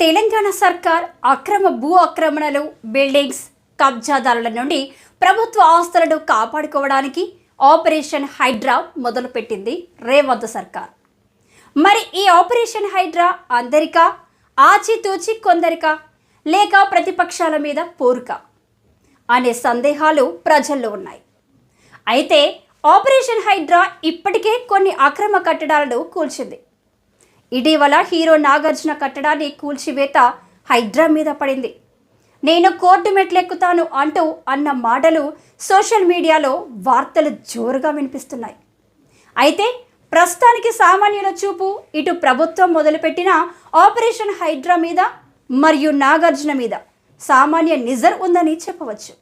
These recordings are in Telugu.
తెలంగాణ సర్కార్ అక్రమ భూ ఆక్రమణలు, బిల్డింగ్స్, కబ్జాదారుల నుండి ప్రభుత్వ ఆస్తులను కాపాడుకోవడానికి ఆపరేషన్ హైడ్రా మొదలుపెట్టింది రేవంత్ సర్కార్. మరి ఈ ఆపరేషన్ హైడ్రా అందరికా, ఆచితూచి కొందరికా, లేక ప్రతిపక్షాల మీద పోరుకా అనే సందేహాలు ప్రజల్లో ఉన్నాయి. అయితే ఆపరేషన్ హైడ్రా ఇప్పటికే కొన్ని అక్రమ కట్టడాలను కూల్చింది. ఇటీవల హీరో నాగార్జున కట్టడాన్ని కూల్చివేత హైడ్రా మీద పడింది. నేను కోర్టు మెట్లెక్కుతాను అంటూ అన్న మాటలు సోషల్ మీడియాలో వార్తలు జోరుగా వినిపిస్తున్నాయి. అయితే ప్రస్తుతానికి సామాన్యుల చూపు ఇటు ప్రభుత్వం మొదలుపెట్టిన ఆపరేషన్ హైడ్రా మీద మరియు నాగార్జున మీద సామాన్య నిజర్ ఉందని చెప్పవచ్చు.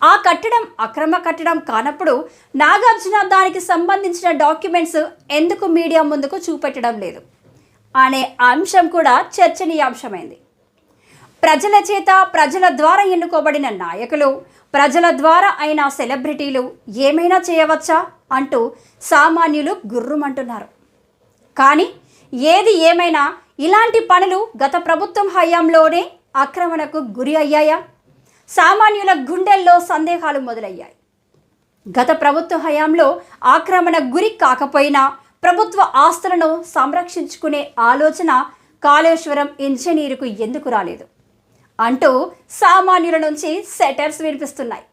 ఆ కట్టడం అక్రమ కట్టడం కానప్పుడు నాగార్జున దానికి సంబంధించిన డాక్యుమెంట్స్ ఎందుకు మీడియా ముందుకు చూపెట్టడం లేదు అనే అంశం కూడా చర్చనీయాంశమైంది. ప్రజల చేత, ప్రజల ద్వారా ఎన్నుకోబడిన నాయకులు, ప్రజల ద్వారా అయిన సెలబ్రిటీలు ఏమైనా చేయవచ్చా అంటూ సామాన్యులు గుర్రుమంటున్నారు. కానీ ఏది ఏమైనా ఇలాంటి పనులు గత ప్రభుత్వం హయాంలోనే ఆక్రమణకు గురి అయ్యాయా? సామాన్యుల గుండెల్లో సందేహాలు మొదలయ్యాయి. గత ప్రభుత్వ హయాంలో ఆక్రమణ గురి కాకపోయినా ప్రభుత్వ ఆస్తులను సంరక్షించుకునే ఆలోచన కాళేశ్వరం ఇంజనీరుకు ఎందుకు రాలేదు అంటూ సామాన్యుల నుంచి సెటర్స్ వినిపిస్తున్నాయి.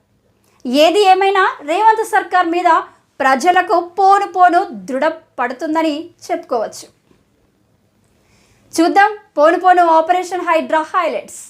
ఏది ఏమైనా రేవంత్ సర్కార్ మీద ప్రజలకు పోను పోను దృఢపడుతుందని చెప్పుకోవచ్చు. చూద్దాం పోను పోను ఆపరేషన్ హైడ్రా హైలైట్స్.